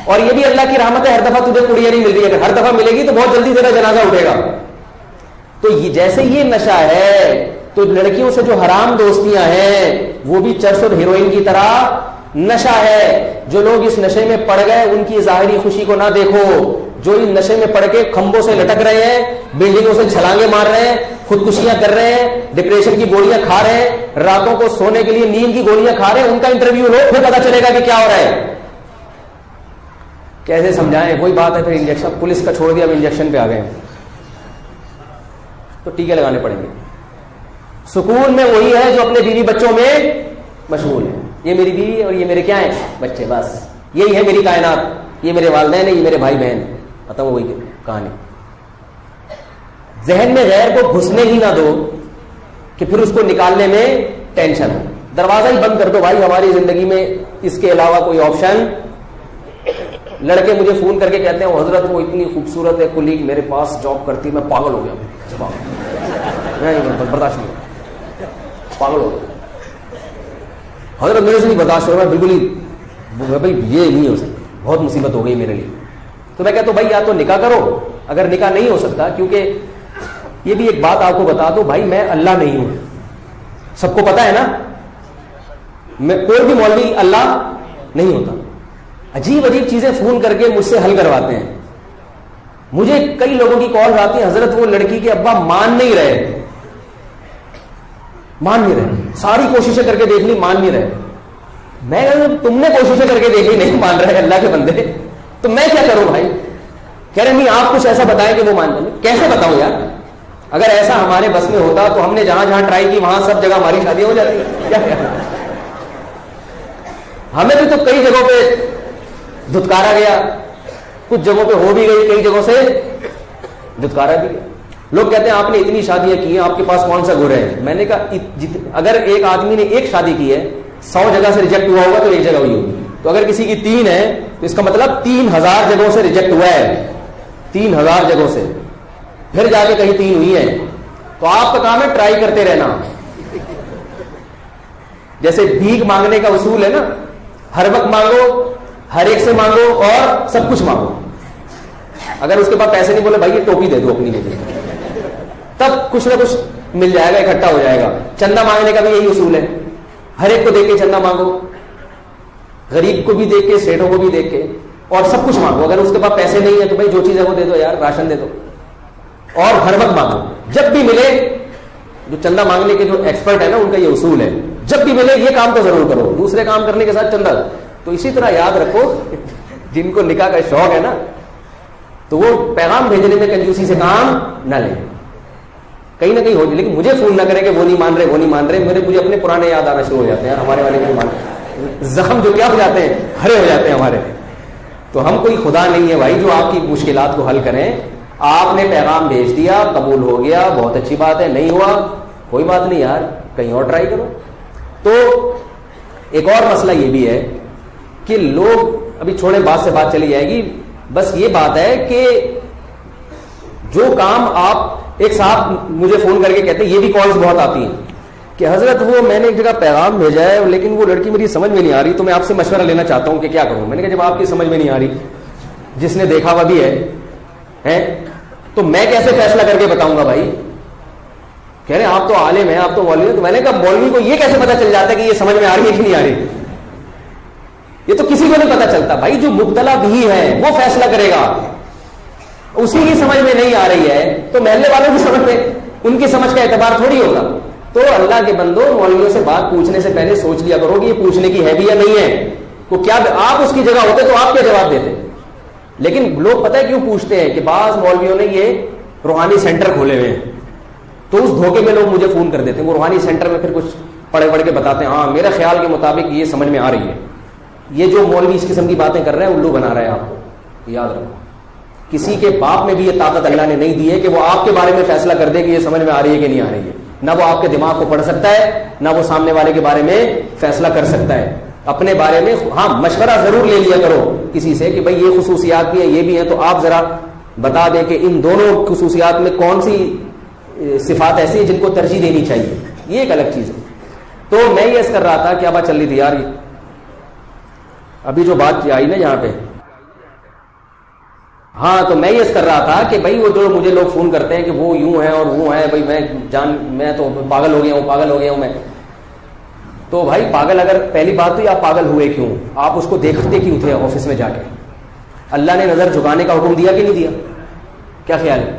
اور یہ بھی اللہ کی رحمت ہے ہر دفعہ تجھے کڑیاں نہیں مل رہی، اگر ہر دفعہ ملے گی تو بہت جلدی تیرا جنازہ اٹھے گا. تو جیسے یہ نشہ ہے تو لڑکیوں سے جو حرام دوستیاں ہیں وہ بھی چرس اور ہیروئن کی طرح نشہ ہے. جو لوگ اس نشے میں پڑ گئے ان کی ظاہری خوشی کو نہ دیکھو، جو ان نشے میں پڑ کے کھمبوں سے لٹک رہے ہیں، بلڈنگوں سے چھلانگے مار رہے ہیں، خودکشیاں کر رہے ہیں، ڈپریشن کی گولیاں کھا رہے ہیں، راتوں کو سونے کے لیے نیند کی گولیاں کھا رہے ہیں، ان کا انٹرویو لو، پھر پتا چلے گا کہ کیا ہو رہا ہے. کیسے سمجھائیں؟ وہی بات ہے پھر انجیکشن، پولیس کا چھوڑ دیا اب انجیکشن پہ آ گئے تو ٹیکے لگانے پڑیں گے. سکون میں وہی ہے جو اپنے بیوی بچوں میں مشغول ہے. یہ میری بیوی اور یہ میرے کیا ہیں؟ بچے. بس یہی ہے میری کائنات، یہ میرے والدین ہیں، یہ میرے بھائی بہن. ختم ہو گئی کہانی. ذہن میں غیر کو گھسنے ہی نہ دو کہ پھر اس کو نکالنے میں ٹینشن ہو. دروازہ ہی بند کر دو بھائی. ہماری زندگی میں اس کے علاوہ کوئی آپشن. لڑکے مجھے فون کر کے کہتے ہیں وہ حضرت وہ اتنی خوبصورت ہے کلیگ میرے پاس جاب کرتی، میں پاگل ہو گیا، برداشت نہیں، پاگل ہو گیا حضرت، میرے سے نہیں برداشت ہو رہا، بالکل ہی بھائی یہ نہیں ہو سکتا، بہت مصیبت ہو گئی میرے لیے. تو میں کہتا ہوں بھائی یا تو نکاح کرو، اگر نکاح نہیں ہو سکتا، کیونکہ یہ بھی ایک بات آپ کو بتا دو بھائی، میں اللہ نہیں ہوں، سب کو پتا ہے نا، میں کوئی بھی مولوی اللہ نہیں ہوتا. عجیب عجیب چیزیں فون کر کے مجھ سے حل کرواتے ہیں. مجھے کئی لوگوں کی کال آتی ہیں، حضرت وہ لڑکی کے ابا مان نہیں رہے، ساری کوششیں کر کے دیکھ لی، مان نہیں رہے. میں تم نے کوششیں کر کے دیکھ لی، نہیں مان رہے اللہ کے بندے، تو میں کیا کروں بھائی؟ کہہ رہے نہیں آپ کچھ ایسا بتائیں کہ وہ مان جائیں. کیسے بتاؤں یار؟ اگر ایسا ہمارے بس میں ہوتا تو ہم نے جہاں جہاں ٹرائی کی وہاں سب جگہ ہماری شادی ہو جاتی. ہمیں بھی تو کئی جگہوں پہ دھتکارا گیا، کچھ جگہوں پہ ہو بھی گئی، کئی جگہوں سے دھتکارا بھی گیا. لوگ کہتے ہیں آپ نے اتنی شادیاں کی ہیں، آپ کے پاس کون سا گر ہے؟ میں نے کہا اگر ایک آدمی نے ایک شادی کی ہے، 100 جگہ سے ریجیکٹ ہوا ہوگا تو ایک جگہ ہوئی ہوگی. تو اگر کسی کی 3 ہے تو اس کا مطلب 3000 جگہوں سے ریجیکٹ ہوا ہے، 3000 جگہوں سے پھر جا کے کہیں 3 ہوئی ہیں. تو آپ کا کام ہے ٹرائی کرتے رہنا. جیسے بھیک مانگنے کا اصول ہے نا، ہر وقت مانگو، ہر ایک سے مانگو اور سب کچھ مانگو. اگر اس کے بعد پیسے نہیں بولے بھائی یہ ٹوپی دے دو اپنی لے کے، تب کچھ نہ کچھ مل جائے گا، اکٹھا ہو جائے گا. چندہ مانگنے کا بھی یہی اصول ہے، ہر ایک کو دیکھ کے چندہ مانگو، غریب کو بھی دیکھ کے، سیٹوں کو بھی دیکھ کے، اور سب کچھ مانگو. اگر اس کے پاس پیسے نہیں ہے تو بھائی جو چیز ہے وہ دے دو یار، راشن دے دو، اور ہر وقت مانگو. جب بھی ملے، جو چندہ مانگنے کے جو ایکسپرٹ ہے نا ان کا یہ اصول ہے، جب بھی ملے یہ کام تو ضرور کرو، دوسرے کام کرنے کے ساتھ چندہ. تو اسی طرح یاد رکھو جن کو نکاح کا شوق ہے نا تو وہ پیغام بھیجنے میں کنجوسی سے کام نہ لیں. کہیں نہ کہیں ہو جائے، لیکن مجھے فون نہ کرے کہ وہ نہیں مان رہے، وہ نہیں مان رہے. مجھے اپنے پرانے یاد آنا شروع ہو جاتے ہیں، ہمارے والے نہیں مان رہے، زخم جو کیا ہو جاتے ہیں، ہرے ہو جاتے ہیں ہمارے. تو ہم کوئی خدا نہیں ہے بھائی جو آپ کی مشکلات کو حل کریں. آپ نے پیغام بھیج دیا، قبول ہو گیا، بہت اچھی بات ہے. نہیں ہوا کوئی بات نہیں یار، کہیں اور ٹرائی کرو. تو ایک اور مسئلہ یہ بھی ہے کہ لوگ، ابھی چھوڑے بات سے بات چلی جائے گی، بس یہ بات ہے کہ جو کام آپ، ایک صاحب مجھے فون کر کے کہتے ہیں، یہ بھی کالز بہت آتی ہیں کہ حضرت وہ میں نے ایک جگہ پیغام بھیجا ہے لیکن وہ لڑکی میری سمجھ میں نہیں آ رہی، تو میں آپ سے مشورہ لینا چاہتا ہوں کہ کیا کروں. میں نے کہا جب آپ کی سمجھ میں نہیں آ رہی، جس نے دیکھا ہوا بھی ہے تو میں کیسے فیصلہ کر کے بتاؤں گا بھائی؟ کہہ رہے ہیں آپ تو عالم ہیں، آپ تو مولوی ہیں. تو میں نے کہا مولوی کو یہ کیسے پتا چل جاتا ہے کہ یہ سمجھ میں آ رہی ہے کہ نہیں آ رہی؟ یہ تو کسی کو نہیں پتا چلتا بھائی. جو مبتلا بھی ہے وہ فیصلہ کرے گا. اسی کی سمجھ میں نہیں آ رہی ہے تو محلے والوں کی سمجھ میں، ان کی سمجھ کا اعتبار تھوڑی ہوگا. تو اللہ کے بندو، مولویوں سے بات پوچھنے سے پہلے سوچ لیا کرو کہ یہ پوچھنے کی ہے بھی یا نہیں ہے. تو کیا آپ اس کی جگہ ہوتے تو آپ کیا جواب دیتے؟ لیکن لوگ پتہ ہے کیوں پوچھتے ہیں کہ بعض مولویوں نے یہ روحانی سینٹر کھولے ہوئے ہیں، تو اس دھوکے میں لوگ مجھے فون کر دیتے ہیں. وہ روحانی سینٹر میں پھر کچھ پڑھ کے بتاتے ہیں، ہاں میرے خیال کے مطابق یہ سمجھ میں آ رہی ہے. یہ جو مولوی اس قسم کی باتیں کر رہے ہیں الو بنا رہے ہیں آپ کو. یاد رکھو کسی کے باپ میں بھی یہ طاقت اللہ نے نہیں دی ہے کہ وہ آپ کے بارے میں فیصلہ کر دے کہ یہ سمجھ میں آ رہی ہے کہ نہیں آ رہی ہے. نہ وہ آپ کے دماغ کو پڑھ سکتا ہے، نہ وہ سامنے والے کے بارے میں فیصلہ کر سکتا ہے. اپنے بارے میں ہاں مشورہ ضرور لے لیا کرو کسی سے کہ بھائی یہ خصوصیات بھی ہیں، یہ بھی ہیں، تو آپ ذرا بتا دیں کہ ان دونوں خصوصیات میں کون سی صفات ایسی ہیں جن کو ترجیح دینی چاہیے. یہ ایک الگ چیز ہے. تو میں یہ کر رہا تھا، کیا بات چل رہی تھی یار؟ ابھی جو بات آئی نا یہاں پہ ہاں تو میں یہ کر رہا تھا کہ بھائی وہ جو مجھے لوگ فون کرتے ہیں کہ وہ یوں ہے اور وہ ہے، بھائی میں تو پاگل ہو گیا ہوں میں. تو بھائی پاگل، اگر پہلی بات تو یہ آپ پاگل ہوئے کیوں؟ آپ اس کو دیکھتے کیوں تھے آفس میں جا کے؟ اللہ نے نظر جھکانے کا حکم دیا کہ نہیں دیا؟ کیا خیال ہے؟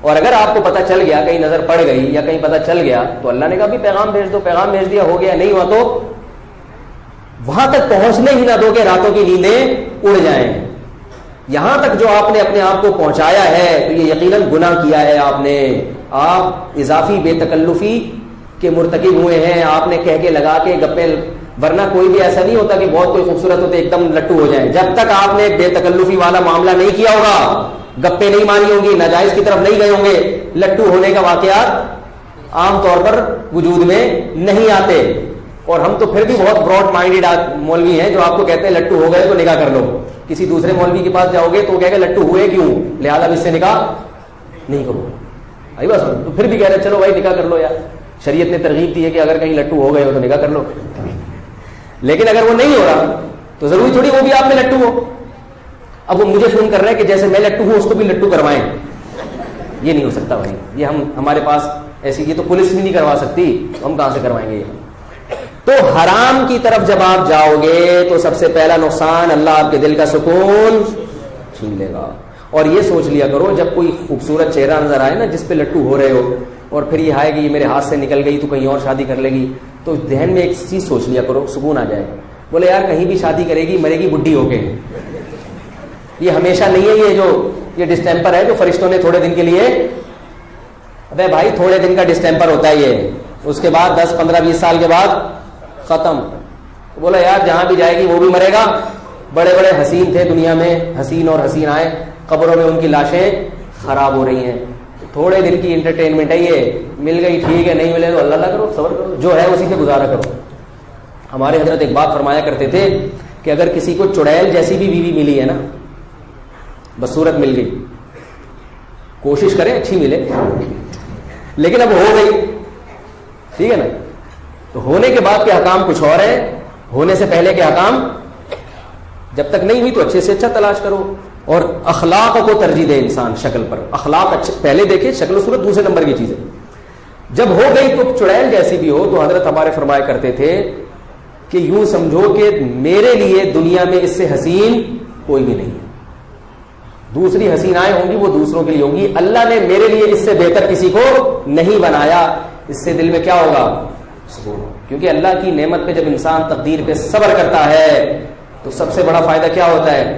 اور اگر آپ کو پتہ چل گیا، کہیں نظر پڑ گئی یا کہیں پتہ چل گیا، تو اللہ نے کہا بھی پیغام بھیج دو. پیغام بھیج دیا، ہو گیا. نہیں ہوا تو وہاں تک پہنچنے ہی نہ دو کہ راتوں کی نیندیں اڑ جائیں. یہاں تک جو آپ نے اپنے آپ کو پہنچایا ہے تو یہ یقیناً گناہ کیا ہے آپ نے. آپ اضافی بے تکلفی کے مرتکب ہوئے ہیں. آپ نے کہہ کے لگا کے گپے، ورنہ کوئی بھی ایسا نہیں ہوتا کہ بہت کوئی خوبصورت ہوتے ایک دم لٹو ہو جائے. جب تک آپ نے بے تکلفی والا معاملہ نہیں کیا ہوگا، گپے نہیں ماری ہوں گی، ناجائز کی طرف نہیں گئے ہوں گے، لٹو ہونے کا واقعات عام طور پر وجود میں نہیں آتے. اور ہم تو پھر بھی بہت براڈ مائنڈیڈ مولوی ہیں جو آپ کو کہتے ہیں لٹو ہو گئے تو نکاح کر لو. کسی دوسرے مولوی کے پاس جاؤ گے تو وہ کہے گا لٹو ہوئے کیوں، لہٰذا اس سے نکاح نہیں کرو. آئی بس، تو پھر بھی کہہ رہے چلو بھائی نکاح کر لو یار. شریعت نے ترغیب دی ہے کہ اگر کہیں لٹو ہو گئے ہو تو نکاح کر لو. لیکن اگر وہ نہیں ہو رہا تو ضروری تھوڑی وہ بھی آپ میں لٹو ہو. اب وہ مجھے فون کر رہے ہیں کہ جیسے میں لٹو ہوں اس کو بھی لٹو کروائیں. یہ نہیں ہو سکتا بھائی. یہ ہمارے پاس ایسی، یہ تو پولیس بھی نہیں کروا سکتی، ہم کہاں سے کروائیں گے یہ. تو حرام کی طرف جب آپ جاؤ گے تو سب سے پہلا نقصان، اللہ آپ کے دل کا سکون چھین لے گا. اور یہ سوچ لیا کرو جب کوئی خوبصورت چہرہ نظر آئے نا جس پہ لٹو ہو رہے ہو، اور پھر یہ آئے گی یہ میرے ہاتھ سے نکل گئی تو کہیں اور شادی کر لے گی، تو ذہن میں ایک چیز سوچ لیا کرو، سکون آ جائے. بولے یار کہیں بھی شادی کرے گی مرے گی بڈھی ہو کے. یہ ہمیشہ نہیں ہے، یہ ڈسٹیمپر ہے جو فرشتوں نے تھوڑے دن کے لیے. ابے بھائی تھوڑے دن کا ڈسٹیمپر ہوتا ہے یہ، اس کے بعد 10 15 20 سال کے بعد ختم. بولا یار جہاں بھی جائے گی وہ بھی مرے گا. بڑے بڑے حسین تھے دنیا میں، حسین اور حسین آئے، قبروں میں ان کی لاشیں خراب ہو رہی ہیں. تھوڑے دن کی انٹرٹینمنٹ ہے یہ، مل گئی ٹھیک ہے، نہیں ملے تو اللہ اللہ کرو، صبر کرو، جو ہے اسی سے گزارا کرو. ہمارے حضرت ایک بات فرمایا کرتے تھے کہ اگر کسی کو چڑیل جیسی بھی بیوی ملی ہے نا، بس صورت مل گئی، کوشش کریں اچھی ملے، لیکن اب ہو گئی، ٹھیک ہے نا. تو ہونے کے بعد کے حکام کچھ اور ہیں، ہونے سے پہلے کے حکام جب تک نہیں ہوئی تو اچھے سے اچھا تلاش کرو. اور اخلاق کو ترجیح دے انسان شکل پر. اخلاق اچھے پہلے دیکھے، شکل و صورت دوسرے نمبر کی چیز ہے. جب ہو گئی تو چڑیل جیسی بھی ہو تو حضرت ہمارے فرمایا کرتے تھے کہ یوں سمجھو کہ میرے لیے دنیا میں اس سے حسین کوئی بھی نہیں ہے. دوسری حسینائیں ہوں گی وہ دوسروں کے لیے ہوں گی، اللہ نے میرے لیے اس سے بہتر کسی کو نہیں بنایا. اس سے دل میں کیا ہوگا؟ سکون. کیونکہ اللہ کی نعمت پہ جب انسان تقدیر پہ صبر کرتا ہے تو سب سے بڑا فائدہ کیا ہوتا ہے؟